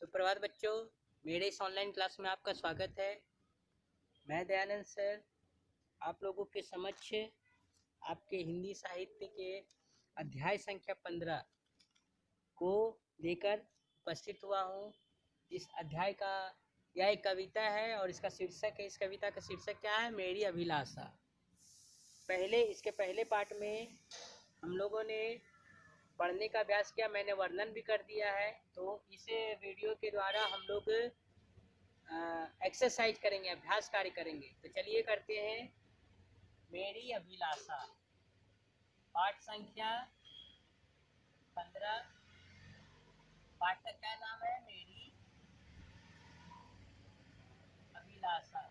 सुप्रभात बच्चों, मेरे इस ऑनलाइन क्लास में आपका स्वागत है। मैं दयानंद सर आप लोगों के समक्ष आपके हिंदी साहित्य के अध्याय संख्या 15 को लेकर उपस्थित हुआ हूँ। इस अध्याय का यह एक कविता है और इसका शीर्षक है, इस कविता का शीर्षक क्या है? मेरी अभिलाषा। इसके पहले पार्ट में हम लोगों ने पढ़ने का अभ्यास किया, मैंने वर्णन भी कर दिया है। तो इस वीडियो के द्वारा हम लोग एक्सरसाइज करेंगे, अभ्यास कार्य करेंगे। तो चलिए करते हैं। मेरी अभिलाषा, पाठ संख्या 15। पाठ का क्या नाम है? मेरी अभिलाषा।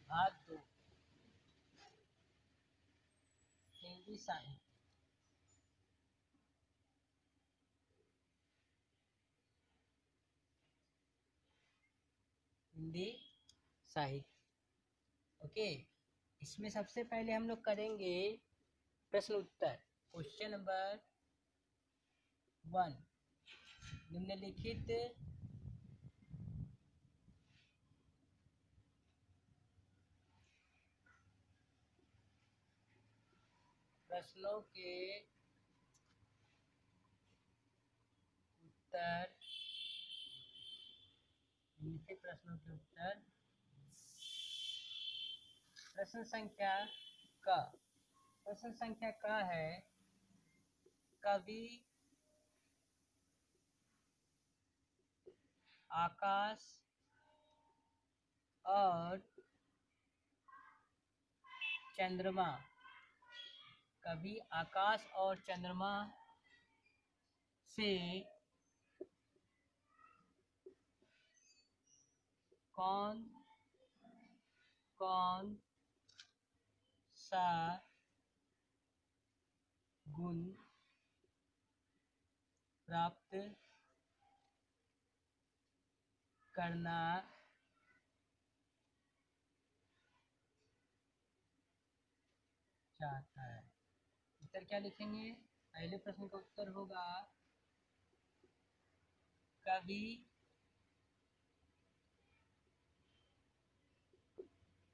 भाग 2, हिंदी साहित्य। हिंदी साहित्य, ओके। इसमें सबसे पहले हम लोग करेंगे प्रश्न उत्तर। क्वेश्चन नंबर 1, निम्नलिखित प्रश्नों के उत्तर, निम्नलिखित प्रश्नों के उत्तर। प्रश्न संख्या क, प्रश्न संख्या क है, कवि आकाश और चंद्रमा, कवि आकाश और चंद्रमा से कौन कौन सा गुण प्राप्त करना चाहता है? उत्तर क्या लिखेंगे? पहले प्रश्न का उत्तर होगा, कवि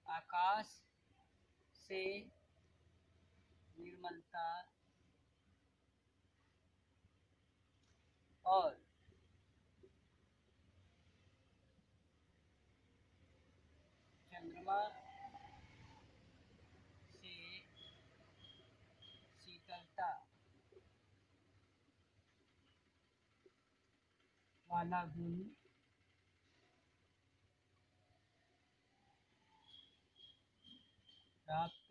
आकाश से निर्मलता और चंद्रमा से शीतलता वाला गुण प्राप्त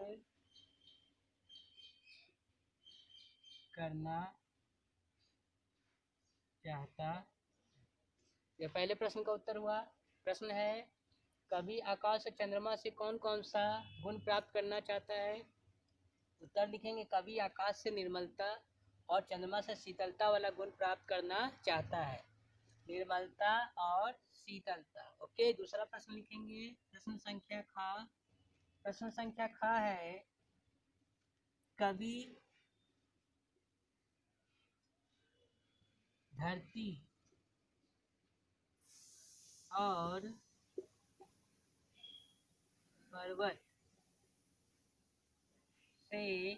करना चाहता। यह पहले प्रश्न का उत्तर हुआ। प्रश्न है, कवि आकाश और चंद्रमा से कौन कौन सा गुण प्राप्त करना चाहता है? उत्तर लिखेंगे, कवि आकाश से निर्मलता और चंद्रमा से शीतलता वाला गुण प्राप्त करना चाहता है। निर्मलता और शीतलता, ओके। दूसरा प्रश्न लिखेंगे, प्रश्न संख्या ख। प्रश्न संख्या ख है, कवि धरती और पर्वत से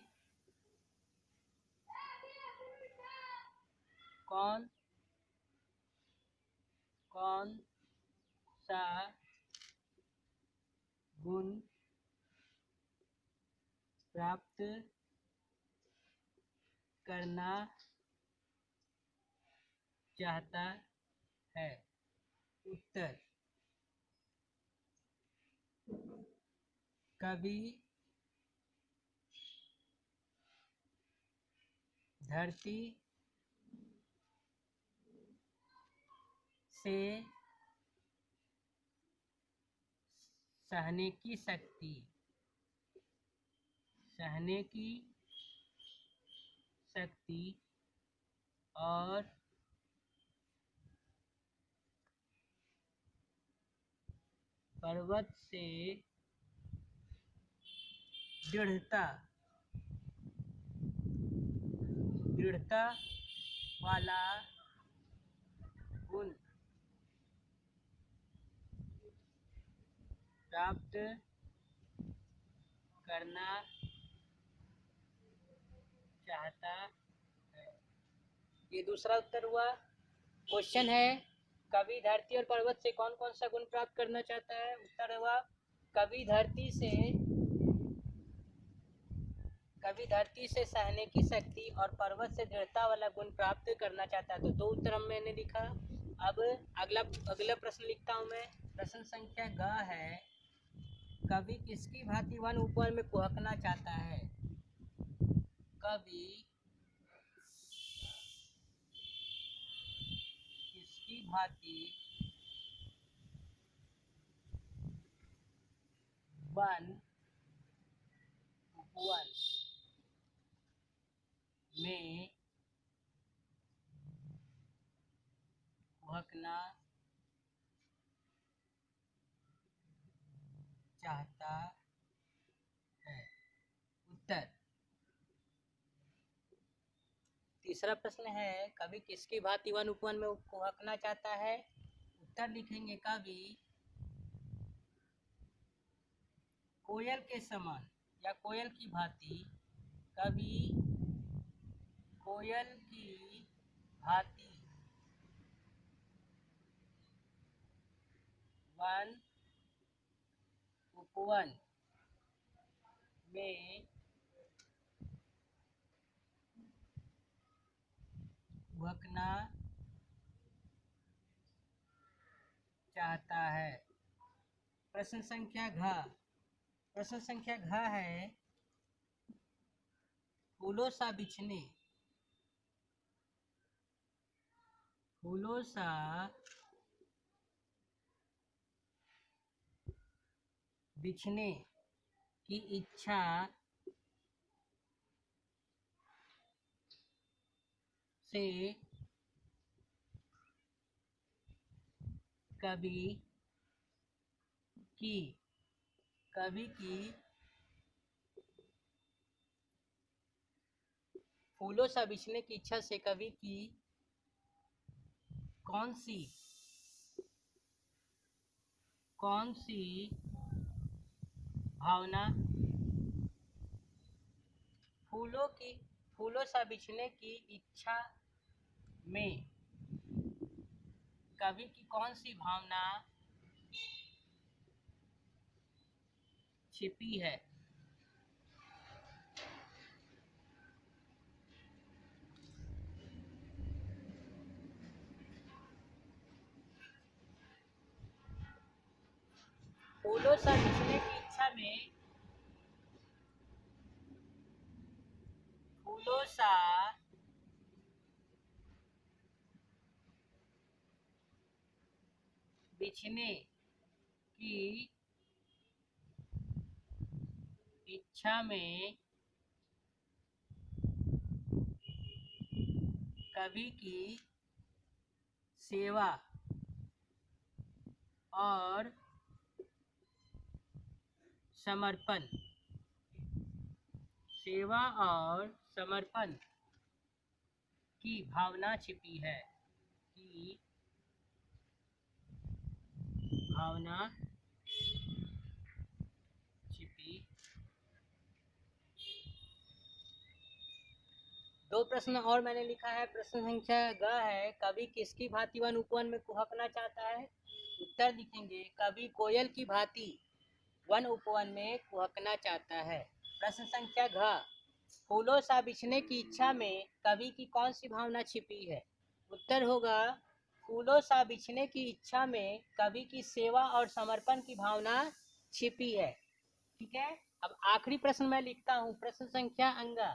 कौन कौन सा गुण प्राप्त करना चाहता है? उत्तर, कवि धरती से सहने की शक्ति, सहने की शक्ति और पर्वत से दृढ़ता दृढ़ता वाला गुण प्राप्त करना चाहता है। ये दूसरा उत्तर हुआ। क्वेश्चन है, कवि धरती और पर्वत से कौन कौन सा गुण प्राप्त करना चाहता है? उत्तर हुआ, कवि धरती से सहने की शक्ति और पर्वत से दृढ़ता वाला गुण प्राप्त करना चाहता है। तो दो उत्तर मैंने लिखा। अब अगला प्रश्न लिखता हूं मैं। प्रश्न संख्या ग है, कवि किसकी भांति वन उपवन में कुहकना चाहता है? कवि किसकी भांति वन उपवन में कुहकना चाहता है? उत्तर। तीसरा प्रश्न है, कवि किसकी भांति वन उपवन में कुहकना चाहता है? उत्तर लिखेंगे, कवि कोयल के समान या कोयल की भांति, कवि कोयल की भांति वन उपवन में कुहकना चाहता है। प्रश्न संख्या घ है, फूलों सा बिछने की इच्छा से कवि की फूलों सा बिछने की इच्छा से कवि की कौन सी भावना फूलों सा बिछने की इच्छा में कवि की कौन सी भावना छिपी है? फूलों सा बिछने की इच्छा में फूलों सा बिछने की इच्छा में कवि की सेवा और समर्पण की भावना छिपी है। दो प्रश्न और मैंने लिखा है। प्रश्न संख्या ग है, कवि किसकी भांति वन उपवन में कुहकना चाहता है? उत्तर लिखेंगे, कवि कोयल की भांति वन उपवन में कुहकना चाहता है। प्रश्न संख्या घ, फूलों सा बिछने की इच्छा में कवि की कौन सी भावना छिपी है? उत्तर होगा, फूलों सा बिछने की इच्छा में कवि की सेवा और समर्पण की भावना छिपी है। ठीक है। अब आखिरी प्रश्न मैं लिखता हूँ। प्रश्न संख्या अंगा,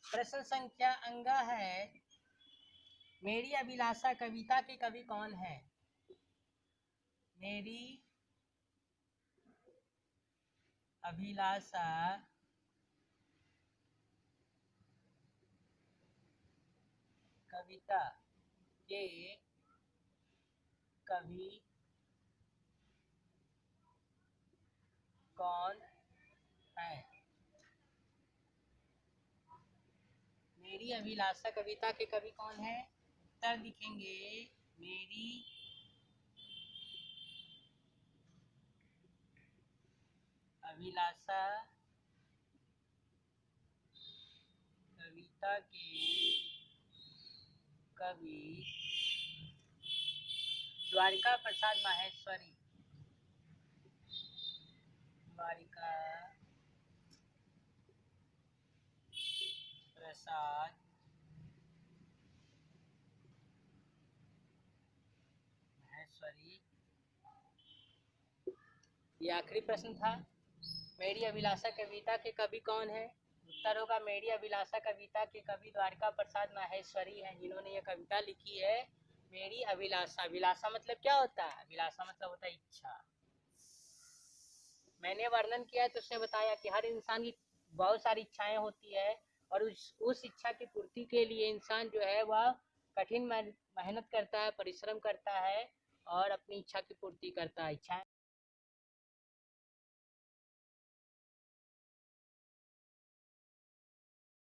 प्रश्न संख्या अंगा है, मेरी अभिलाषा कविता के कवि कौन है? मेरी अभिलाषा कविता के कभी कौन है। मेरी अभिलाषा कविता के कवि कौन है? उत्तर लिखेंगे, मेरी अभिलाषा कविता के कवि द्वारिका प्रसाद माहेश्वरी। द्वारिका प्रसाद माहेश्वरी। ये आखिरी प्रश्न था। मेरी अभिलाषा कविता के कवि कौन है? उत्तर होगा मेरी अभिलाषा कविता के कवि द्वारिका प्रसाद माहेश्वरी हैं, जिन्होंने ये कविता लिखी है। मेरी अभिलाषा, अभिलाषा मतलब क्या होता है? अभिलाषा मतलब होता है इच्छा। मैंने वर्णन किया है तो उसने बताया कि हर इंसान की बहुत सारी इच्छाएं होती है, और उस इच्छा की पूर्ति के लिए इंसान जो है वह कठिन मेहनत करता है, परिश्रम करता है और अपनी इच्छा की पूर्ति करता है। इच्छा